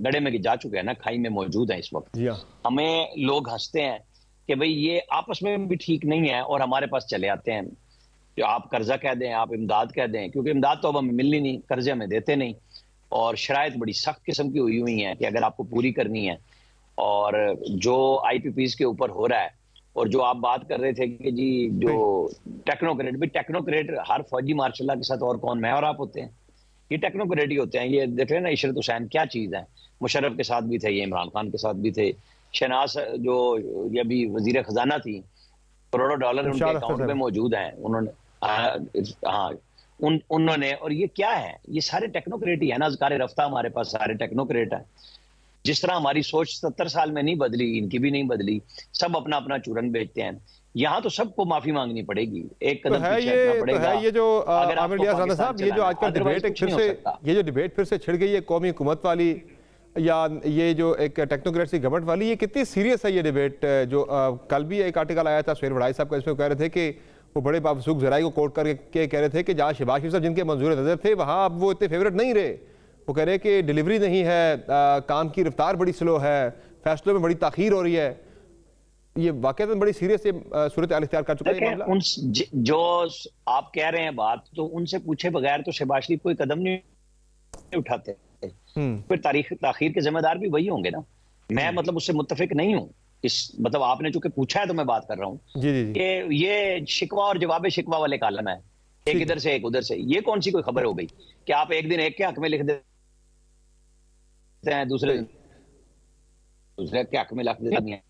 गड़े में जा चुके हैं ना, खाई में मौजूद है इस वक्त। हमें लोग हंसते हैं कि भाई ये आपस में भी ठीक नहीं है, और हमारे पास चले आते हैं जो आप कर्जा कह दें, आप इमदाद कह दें, क्योंकि इमदाद तो अब हमें मिलनी नहीं, कर्जे हमें देते नहीं, और शराइत बड़ी सख्त किस्म की हुई हैं कि अगर आपको पूरी करनी है। और जो IPPs के ऊपर हो रहा है, और जो आप बात कर रहे थे कि जी जो टेक्नोक्रेट, भी टेक्नोक्रेट हर फौजी मार्शल के साथ और कौन, मैं और आप होते हैं, ये टेक्नोक्रेट ही होते हैं। ये देख रहे हैं ना, इशरत हुसैन क्या चीज है, मुशर्रफ के साथ भी थे, ये इमरान खान के साथ भी थे। शहनाज जो ये भी वजीर खजाना थी, करोड़ों डॉलर उनके अकाउंट में मौजूद हैं, उन्होंने उन्होंने और ये क्या है, ये सारे टेक्नोक्रेट ही है ना। ज़कार रफ्ता हमारे पास सारे टेक्नोक्रेट है। जिस तरह हमारी सोच 70 साल में नहीं बदली, इनकी भी नहीं बदली, सब अपना अपना चूरन बेचते हैं। यहाँ तो सबको माफी मांगनी पड़ेगी, एक कदम पीछे हटना पड़ेगा। ये जो आमिर इलियास राना साहब, ये जो आजकल डिबेट ये जो डिबेट फिर से छिड़ गई है कौमी हुकूमत वाली, या ये जो एक टेक्नोक्रेट की गवर्नमेंट वाली, ये कितनी सीरियस है ये डिबेट? जो कल भी एक आर्टिकल आया था सुहेल वड़ाई साहब का, इसमें कह रहे थे कि वो बड़े बावसूख जराई को कोट करके कह रहे थे कि जहाँ शहबाज शरीफ साहब जिनके मंजूर नजर थे वहाँ अब वो इतने फेवरेट नहीं रहे। वो कह रहे कि डिलीवरी नहीं है, काम की रफ्तार बड़ी स्लो है, फैसलों में बड़ी ताखीर हो रही है। ये वाकई बड़ी सीरियस सूरत हाल इख्तियार कर चुका है। जो आप कह रहे हैं बात, तो उनसे पूछे बगैर तो शहबाज शरीफ कोई कदम नहीं उठाते। फिर ताखीर के जिम्मेदार भी वही होंगे ना। मैं मतलब उससे मुत्तफिक नहीं हूँ इस, मतलब आपने चूंकि पूछा है तो मैं बात कर रहा हूँ कि ये शिकवा और जवाब शिकवा वाले कालम है, एक इधर से एक उधर से। ये कौन सी कोई खबर हो गई कि आप एक दिन एक के हक में लिख देते हैं, दूसरे के हक में लिख देते हैं,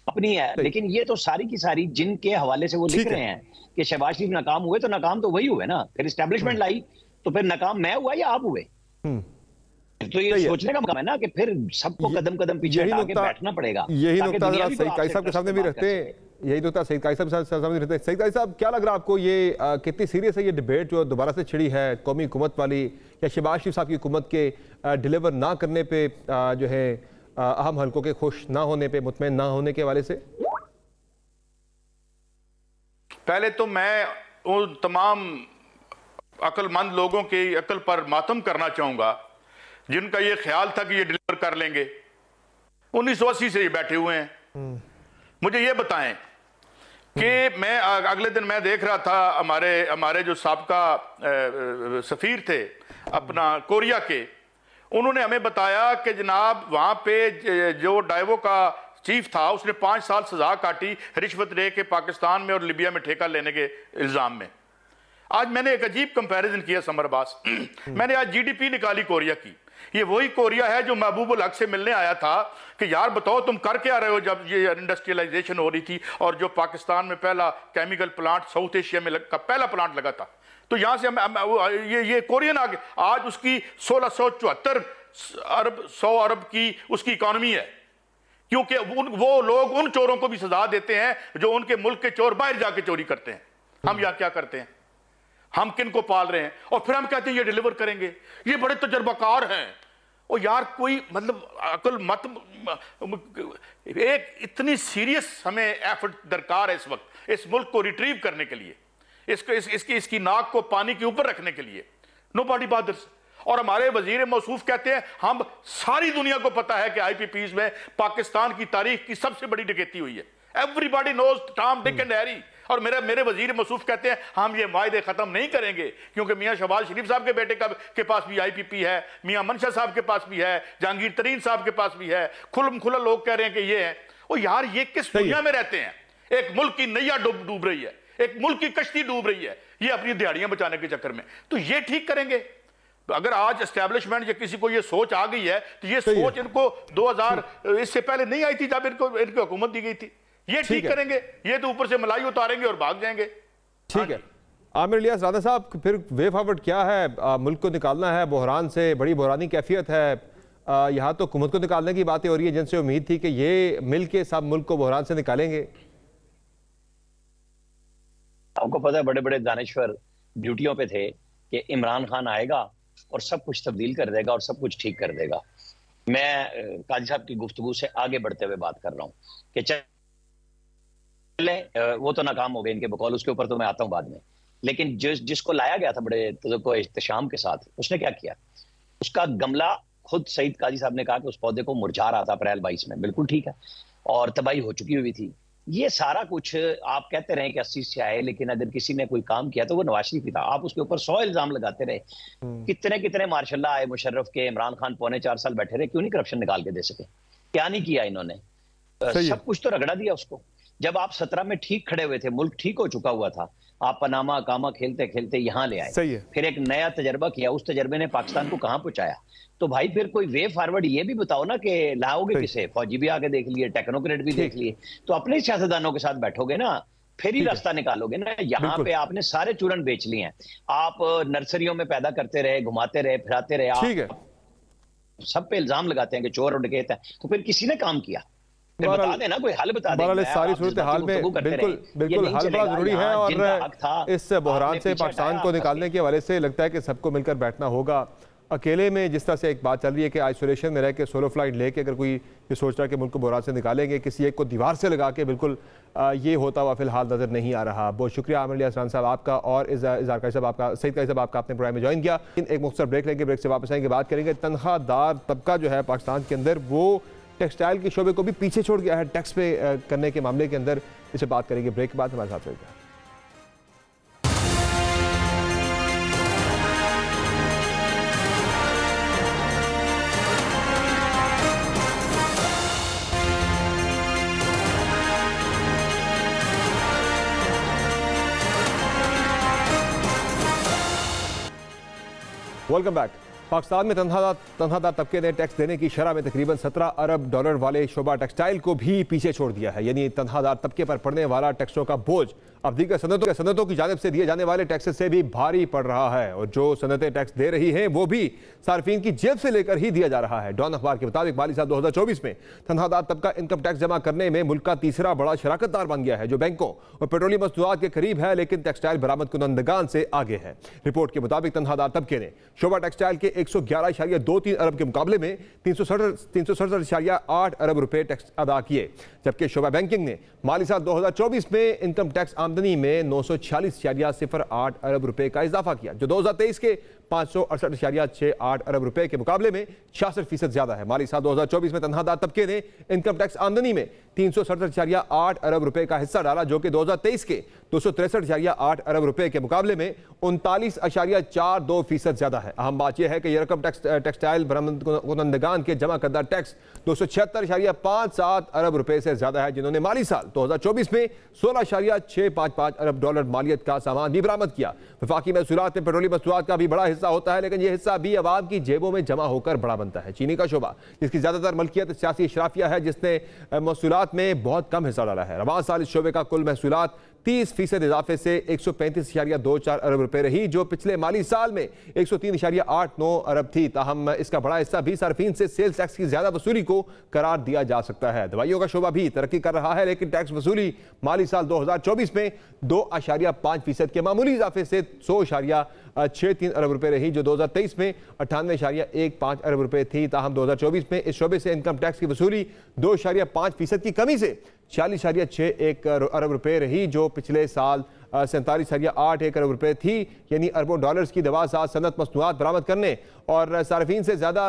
अपनी है। लेकिन ये तो सारी की सारी जिनके हवाले से वो लिख रहे हैं कि शहबाज शरीफ नाकाम हुए, तो नाकाम तो वही हुए ना। फिर एस्टेब्लिशमेंट लाई तो फिर नाकाम मैं हुआ या आप हुए? तो ये सोचने का मौका है ना कि फिर सबको कदम कदम पीछे हटा के बैठना पड़ेगा। यही नुकता सईद काजी साहब के सामने भी रखते हैं, यही नुकता सईद काजी साहब सामने रहते हैं। सईद काजी साहब, क्या लग रहा है आपको ये कितनी सीरियस है ये डिबेट जो दोबारा से छिड़ी है कौमी हुकूमत वाली, या शहबाज शरीफ साहब की हुकूमत के डिलीवर ना करने पे, जो है अहम हल्कों के खुश ना होने पे, मुतमईन ना होने के हवाले से? पहले तो मैं उन तमाम अक्लमंद लोगों की अक्ल पर मातम करना चाहूंगा जिनका ये ख्याल था कि ये डिलीवर कर लेंगे। 1980 से ये बैठे हुए हैं। मुझे ये बताएं कि मैं अगले दिन मैं देख रहा था हमारे जो साबका सफीर थे अपना कोरिया के, उन्होंने हमें बताया कि जनाब वहां पे जो डाइवो का चीफ था उसने 5 साल सजा काटी रिश्वत ले के पाकिस्तान में और लिबिया में ठेका लेने के इल्जाम में। आज मैंने एक अजीब कंपैरिजन किया समर अब्बास। मैंने आज जीडीपी निकाली कोरिया की। ये वही कोरिया है जो महबूबुल हक से मिलने आया था कि यार बताओ तुम कर क्या रहे हो जब ये इंडस्ट्रियलाइजेशन हो रही थी और जो पाकिस्तान में पहला केमिकल प्लांट साउथ एशिया में का पहला प्लांट लगा था, तो यहां से ये कोरियन आगे आज उसकी 1674 अरब 100 अरब की उसकी इकॉनमी है, क्योंकि वो लोग उन चोरों को भी सजा देते हैं जो उनके मुल्क के चोर बाहर जाके चोरी करते हैं। हम यहाँ क्या करते हैं? हम किन को पाल रहे हैं और फिर हम कहते हैं ये डिलीवर करेंगे, ये बड़े तजर्बाकार हैं। और यार कोई मतलब अकल मत, एक इतनी सीरियस हमें एफर्ट दरकार है इस वक्त इस मुल्क को रिट्रीव करने के लिए, इसकी नाक को पानी के ऊपर रखने के लिए। Nobody bothers. और हमारे वजीर मौसूफ कहते हैं हम सारी दुनिया को पता है कि आईपीपीज में पाकिस्तान की तारीख की सबसे बड़ी डकैती हुई है। Everybody knows Tom Dick and Harry. और मेरे वजीर मौसूफ कहते हैं हम ये वायदे खत्म नहीं करेंगे, क्योंकि मियां शहबाज शरीफ साहब के बेटे के पास भी आईपीपी है, मियां मनशा साहब के पास भी है, जहांगीर तरीन साहब के पास भी है, खुल्म खुला लोग कह रहे हैं कि ये है। और यार ये किस दुनिया में रहते हैं? एक मुल्क की नैया डूब रही है, एक मुल्क की कश्ती डूब रही है, ये अपनी दिहाड़ियां बचाने के चक्कर में। तो ये ठीक करेंगे? अगर आज एस्टैब्लिशमेंट या किसी को ये सोच आ गई है तो ये सोच इनको 2000 इससे पहले नहीं आई थी जब इनको हुकूमत दी गई थी। ये ठीक करेंगे? ये तो ऊपर से मलाई उतारेंगे और भाग जाएंगे। ठीक है आमिर इलियास राना साहब, फिर वे फॉरवर्ड क्या है? मुल्क को निकालना है बहरान से, बड़ी बहरानी कैफियत है। यहाँ तो हुकूमत को निकालने की बातें हो रही है जिनसे उम्मीद थी कि ये मिलके सब मुल्क को बहरान से निकालेंगे। आपको पता है बड़े बड़े दानिश्वर ड्यूटियों पे थे कि इमरान खान आएगा और सब कुछ तब्दील कर देगा और सब कुछ ठीक कर देगा। मैं काजी साहब की गुफ्तगू से आगे बढ़ते हुए बात कर रहा हूँ कि चले वो तो नाकाम हो गए इनके बकौल, उसके ऊपर तो मैं आता हूँ बाद में। लेकिन जिसको लाया गया था बड़े को इख्तिशाम के साथ, उसने क्या किया? उसका गमला खुद सईद काजी साहब ने कहा कि उस पौधे को मुरझा रहा था अप्रैल 22 में, बिल्कुल ठीक है, और तबाही हो चुकी हुई थी। ये सारा कुछ आप कहते रहे कि 80 से आए, लेकिन अगर किसी ने कोई काम किया तो वो नवाज शरीफ ही था। आप उसके ऊपर 100 इल्जाम लगाते रहे। कितने मार्शल्लाह आए मुशर्रफ के, इमरान खान पौने 4 साल बैठे रहे, क्यों नहीं करप्शन निकाल के दे सके? क्या नहीं किया इन्होंने? सब कुछ तो रगड़ा दिया उसको। जब आप 17 में ठीक खड़े हुए थे, मुल्क ठीक हो चुका हुआ था, आप पनामा कामा खेलते खेलते यहाँ ले आए, फिर एक नया तजर्बा किया, उस तजर्बे ने पाकिस्तान को कहाँ पहुंचाया? तो भाई फिर कोई वे फॉरवर्ड ये भी बताओ ना कि लाओगे किसे? फौजी भी आके देख लिए, टेक्नोक्रेट भी देख लिए, तो अपने सियासतदानों के साथ बैठोगे ना, फिर ही रास्ता निकालोगे ना। यहाँ पे आपने सारे चूरन बेच लिए हैं। आप नर्सरियों में पैदा करते रहे, घुमाते रहे, फिराते रहे, आप सब पे इल्जाम लगाते हैं कि चोर और डकैत है, तो फिर किसी ने काम किया? बता देना, कोई हल बता देना। सारी सूरत हाल में बिल्कुल हल बड़ा जरूरी है और इस बहरान से पाकिस्तान को निकालने के हवाले से लगता है कि सबको मिलकर बैठना होगा। अकेले में जिस तरह से एक बात चल रही है कि आइसोलेशन में रह के सोलो फ्लाइट लेके अगर कोई ये सोच रहा है कि मुल्क को बहरान से निकालेंगे, किसी एक को दीवार से लगा के, बिल्कुल ये होता हुआ फिलहाल नजर नहीं आ रहा। बहुत शुक्रिया आमिर इलियास राना साहब आपका और इज़हार काजी साहब आपका, सईद काजी साहब आपका, अपने प्रोग्राम में ज्वाइन किया। एक मुख्तसर ब्रेक लेंगे, ब्रेक से वापस आएंगे, बात करेंगे तनख्वाहदार तबका जो है पाकिस्तान के अंदर, वो टेक्सटाइल के शोबे को भी पीछे छोड़ गया है टैक्स पे करने के मामले के अंदर। इसे बात करेंगे ब्रेक के बाद। हमारे साथ रहेगा। Welcome back. पाकिस्तान में तनख्वाहदार तबके ने टैक्स देने की शरह में तकरीबन 17 अरब डॉलर वाले शोबा टेक्सटाइल को भी पीछे छोड़ दिया है। यानी तनख्वाहदार तबके पर पड़ने वाला टैक्सों का बोझ अब दीगर सनतों की जानिब से दिए जाने वाले टैक्स से भी भारी पड़ रहा है, और जो सनतें टैक्स दे रही हैं वो भी सार्फिन की जेब से लेकर ही दिया जा रहा है। डॉन अखबार के मुताबिक माली साल 2024 में तनख्वाहदार तबका इनकम टैक्स जमा करने में मुल्क का तीसरा बड़ा शराकतदार बन गया है, जो बैंकों और पेट्रोलियम मसनूआत के करीब है, लेकिन टेक्सटाइल बरामद कुनंदगान से आगे है। रिपोर्ट के मुताबिक तनख्वाहदार तबके ने शोबा टेक्सटाइल के 111.23 अरब के मुकाबले में 367.8 अरब रुपए टैक्स अदा किए, जबकि शोबा बैंकिंग ने माली साल 2024 में इनकम टैक्स आमदनी में 946.08 अरब रुपए का इजाफा किया, जो 2023 के 568.68 अरब रुपए के मुकाबले में 66% ज्यादा है। माली साल 2024 में तनख्वाहदार तबके ने इनकम टैक्स आमदनी में 367.8 अरब रुपए का हिस्सा डाला, जो कि 2023 के 263.8 अरब रुपए के मुकाबले में 39.42% ज्यादा है। अहम बात यह है कि यह रकम टेक्सटाइल बरामदकुनंदगान के जमा करदा टैक्स 276.57 अरब रुपए से ज्यादा है, जिन्होंने माली साल 2024 में 16.655 अरब डॉलर मालियत का सामान भी बरामद किया। वफाकी महसूलात में पेट्रोलियम मसनूआत का भी बड़ा हिस्सा होता है, लेकिन यह हिस्सा भी अवाम की जेबों में जमा होकर बड़ा बनता है। चीनी का शोबा, जिसकी ज्यादातर मलकियत सियासी इशराफिया है, जिसने महसूलात में बहुत कम हिस्सा डाला है। रवां साल इस शोबे का कुल महसूलात 30% इजाफे से 135.24 अरब रुपए रही, जो पिछले माली साल में 103.89 अरब थी। ताहम इसका बड़ा हिस्सा भी सार्फिन से सेल्स टैक्स की ज्यादा वसूली को करार दिया जा सकता है। दवाइयों का शोबा भी तरक्की कर रहा है, लेकिन टैक्स वसूली माली साल 2024 में 2.5% के मामूली इजाफे से 100.63 अरब रुपए रही, जो 2023 में 98.15 अरब रुपए थी। ताहम 2024 में इस शोबे से इनकम टैक्स की वसूली 2.5% की कमी से 46.61 अरब रुपए रही, जो पिछले साल 47.81 अरब रुपए थी। यानी अरबों डॉलर्स की दवा साथ सनत मसनूआत बरामद करने और सार्फिन से ज़्यादा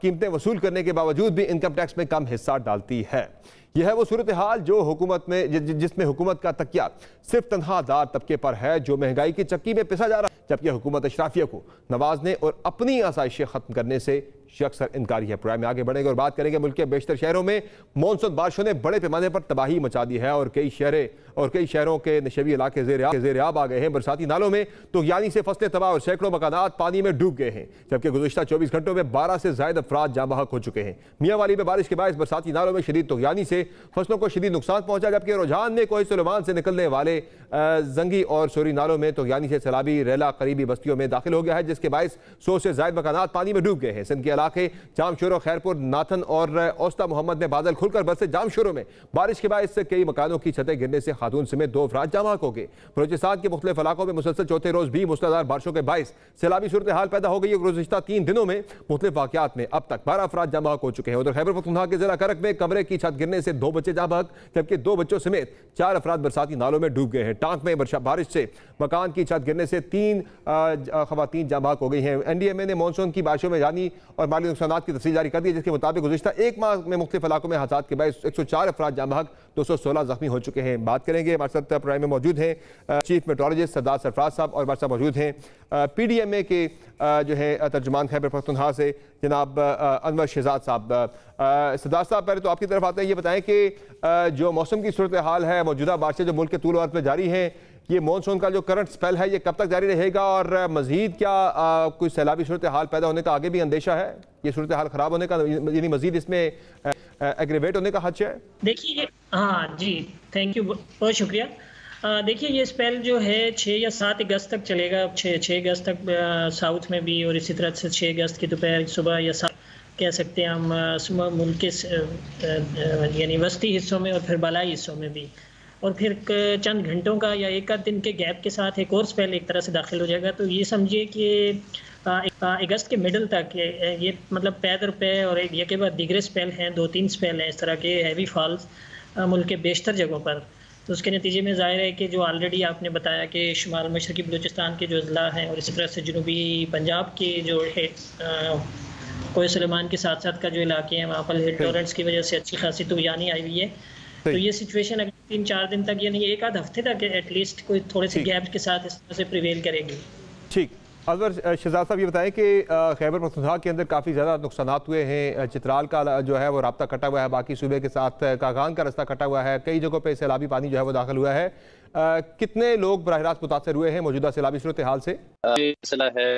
कीमतें वसूल करने के बावजूद भी इनकम टैक्स में कम हिस्सा डालती है। यह है वो सूरत हाल जो हुकूमत में जिसमें हुकूमत का तकिया सिर्फ तनख्वाहदार तबके पर है, जो महंगाई की चक्की में पिसा जा रहा है, जबकि हुकूमत अशराफिया को नवाजने और अपनी आसाइशें खत्म करने से अक्सर इनकारी है। प्रोग्राम में आगे बढ़ेंगे और बात करेंगे मुल्क के बेशतर शहरों में मानसून बारिशों ने बड़े पैमाने पर तबाही मचा दी है और कई शहरों के नशेबी इलाके ज़ेर-ए-आब आ गए हैं। बरसाती नालों में तुग़यानी से फसलें तबाह और सैकड़ों मकानात पानी में डूब गए हैं, जबकि गुज़िश्ता 24 घंटों में 12 से ज़ायद अफराद जाँ बहक हो चुके हैं। मियाँ वाली में बारिश के बायस बरसाती नालों में शदीद तुग़यानी से फसलों को शदीद नुकसान पहुंचा, जबकि रुझान में कोई सुलेमान से निकलने वाले जंगी और सोरी नालों में तुग़यानी से सैलाबी रेला करीबी बस्तियों में दाखिल हो गया है, जिसके बायस 100 से ज़ायद मकानात पानी में डूब गए हैं। सिंध के इलाके जामशोरो, खैरपुर, नाथन और औस्ता मोहम्मद में बादल खुलकर बरसे। जामशोरो में बारिश के बायस कई मकानों की छतें गिरने से खातून समेत 2 अफराद जाँ बहक हो गए। बलूचिस्तान के मुख्तलिफ इलाकों में मुसलसल चौथे रोज भी मूसलाधार बारिशों के बायस सैलाबी सूरत हाल पैदा हो गई है। गुज़िश्ता 3 दिनों में मुख्तलिफ वाक़यात में अब तक 12 अफराद जाँ बहक हो चुके हैं। उधर खैबर पख्तूनख्वा के जिला करक में कमरे की छत गिरने से 2 बच्चे जाँ बहक, जबकि 2 बच्चों समेत 4 अफराद बरसाती नालों में डूब गए हैं। टांक में बारिश से मकान की छत गिरने से 3 खवातीन जाँ बहक हो गई हैं। NDMA ने मानसून की बारिशों में जानी और माली नुकसान की तफसील जारी कर दी है, जिसके मुताबिक गुज़िश्ता 1 माह में मुख्तलिफ इलाकों में हादसात के बायस 104 अफराद जाँ बहक, 216 जख्मी हो चुके हैं। बात करेंगे, हमारे साथ प्रोग्राम में मौजूद हैं चीफ मेट्रोलॉजिस्ट सरदार सरफराज साहब और हमारे साथ मौजूद हैं PDMA के जो है तर्जुमान खैबर पख्तूनख्वा से जनाब अनवर शहजाद साहब। सरदार साहब, पहले तो आपकी तरफ आते हैं, ये बताएं कि जो मौसम की सूरत हाल है, मौजूदा बारिशें जो मुल्क के तूल अर्ज़ में जारी हैं, ये मानसून का जो करंट स्पेल है ये कब तक जारी रहेगा और मजीद क्या कोई सैलाबी सूरत हाल पैदा होने का आगे भी अंदेशा है? ये सूरत हाल ख़राब होने का, यानी मजीद इसमें एग्रीवेट होने का खदशा है? देखिए, हाँ जी, थैंक यू, बहुत शुक्रिया। देखिए, ये स्पेल जो है 6 या 7 अगस्त तक चलेगा। 6 अगस्त तक साउथ में भी, और इसी तरह से 6 अगस्त की दोपहर, सुबह या कह सकते हैं हम मुल्क के यानी वस्ती हिस्सों में और फिर बालाई हिस्सों में भी, और फिर चंद घंटों का या एक आध दिन के गैप के साथ एक और स्पेल एक तरह से दाखिल हो जाएगा। तो ये समझिए कि अगस्त के मिडल तक ये मतलब पै दर पै और एक के बाद दीगरे स्पेल हैं, 2-3 स्पेल हैं इस तरह के हैवी फॉल्स मुल्क के बेशतर जगहों पर। तो उसके नतीजे में ज़ाहिर है कि जो ऑलरेडी आपने बताया कि शुमाल मशरक़ी बलूचिस्तान के जो अज़ला हैं और इसी तरह से जनूबी पंजाब के जो है कोई सुलेमान के साथ साथ का जो इलाके हैं, वहाँ पर हिल टॉरेंट्स की वजह से अच्छी खासी तुग़यानी आई हुई है। तो ये सिचुएशन अगर 3-4 दिन तक, यानी 1 आध हफ्ते तक एटलीस्ट कोई थोड़े से गैप के साथ इस तरह से प्रिवेल करेगी। ठीक। अनवर शहजाद साहब, ये बताएं कि खैबर पख्तूनख्वा के अंदर काफ़ी ज़्यादा नुकसान हुए हैं। चित्राल का जो है वो राब्ता कटा हुआ है, बाकी सूबे के साथ कागान का रास्ता कटा हुआ है, कई जगहों पे सैलाबी पानी जो है वो दाखिल हुआ है। कितने लोग बराह रास्त मुतासर हुए हैं मौजूदा सैलाबी सूरत हाल से? ये मसला है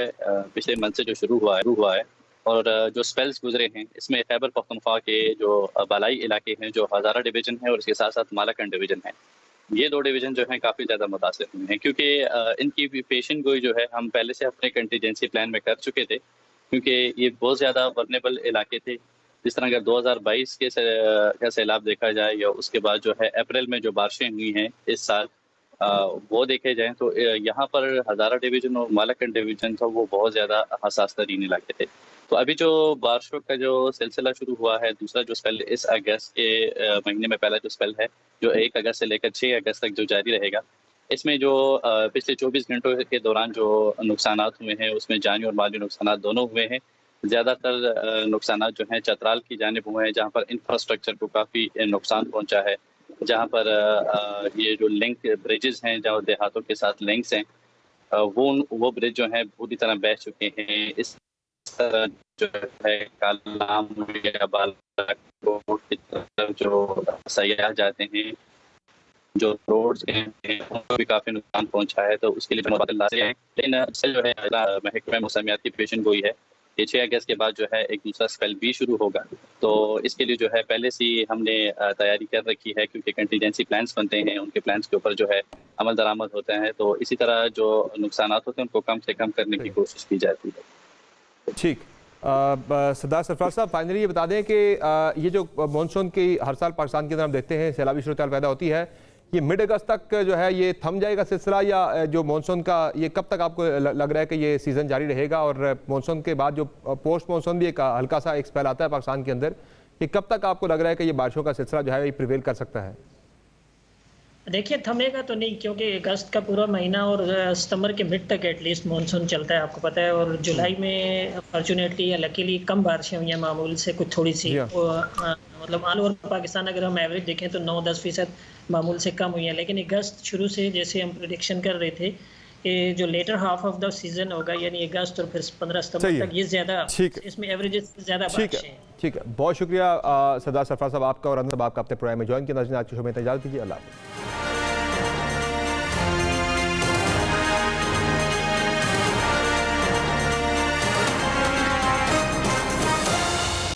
पिछले मंथ से जो शुरू हुआ है और जो स्पेल्स गुजरे हैं, इसमें खैबर पख्तूनख्वा के जो बालाई इलाके हैं, जो हज़ारा डिवीज़न है और इसके साथ साथ मालाकंड डिवीज़न है, ये 2 डिवीज़न जो हैं काफ़ी ज़्यादा मुतासिर हुए हैं, क्योंकि इनकी पेशन गोई जो है हम पहले से अपने कंटीजेंसी प्लान में कर चुके थे, क्योंकि ये बहुत ज़्यादा वल्नरेबल इलाके थे। जिस तरह अगर 2022 के सैलाब देखा जाए या उसके बाद जो है अप्रैल में जो बारिशें हुई हैं इस साल, वो देखे जाएँ तो यहाँ पर हज़ारा डिवीज़न और मालाकंड डिवीज़न था वो बहुत ज़्यादा हसास तरीन इलाके थे। तो अभी जो बारिशों का जो सिलसिला शुरू हुआ है, दूसरा जो स्पेल इस अगस्त के महीने में पहला जो स्पेल है, जो 1 अगस्त से लेकर 6 अगस्त तक जो जारी रहेगा, इसमें जो पिछले 24 घंटों के दौरान जो नुकसान हुए हैं, उसमें जानी और माली नुकसान दोनों हुए हैं। ज़्यादातर नुकसान जो हैं चतराल की जानिब हुए हैं, जहाँ पर इंफ्रास्ट्रक्चर को काफ़ी नुकसान पहुँचा है, जहाँ पर ये जो लिंक ब्रिजेस हैं, जो देहातों के साथ लिंक्स हैं, वो ब्रिज जो हैं पूरी तरह बह चुके हैं। इस तरह जो है कालाम या बालाकोट की तरफ जो सयाह जाते हैं, जो रोड्स हैं उनको भी काफ़ी नुकसान पहुंचा है, तो उसके लिए लेकिन जो है महकमा मौसमियात की पेशन गोई है कि 6 अगस्त के बाद जो है एक दूसरा स्पेल भी शुरू होगा। तो इसके लिए जो है पहले से हमने तैयारी कर रखी है, क्योंकि कंटीजेंसी प्लान्स बनते हैं, उनके प्लान्स के ऊपर जो है अमल दरामद होते हैं, तो इसी तरह जो नुकसान होते हैं उनको कम से कम करने की कोशिश की जाती है। ठीक, सरदार सरफराज साहब, फाइनली ये बता दें कि ये जो मानसून की हर साल पाकिस्तान के अंदर हम देखते हैं सैलाबी सूरत पैदा होती है, ये मिड अगस्त तक जो है ये थम जाएगा सिलसिला, या जो मानसून का ये कब तक आपको लग रहा है कि ये सीज़न जारी रहेगा? और मानसून के बाद जो पोस्ट मानसून भी एक हल्का सा एक स्पेल आता है पाकिस्तान के अंदर, ये कब तक आपको लग रहा है कि ये बारिशों का सिलसिला जो है ये प्रिवेल कर सकता है? देखिए, थमेगा तो नहीं, क्योंकि अगस्त का पूरा महीना और सितंबर के मिड तक एटलीस्ट मानसून चलता है, आपको पता है। और जुलाई में फॉर्चुनेटली या लकीली कम बारिशें हुई हैं मामूल से, कुछ थोड़ी सी, मतलब ऑल ओवर पाकिस्तान अगर हम एवरेज देखें तो 9-10% मामूल से कम हुई है। लेकिन अगस्त शुरू से जैसे हम प्रेडिक्शन कर रहे थे कि जो latter half of the season होगा, यानी अगस्त और फिर 15 सितंबर तक, ये ज़्यादा, इसमें एवरेजेस ज़्यादा बारिशें हैं। ठीक है, बहुत शुक्रिया सरदार सरफराज साहब आपका और अंदर साहब आपका अपने प्रोग्राम में ज्वाइन किया। आज की शो में इजाज़त दीजिए, अल्लाह हाफ़िज़।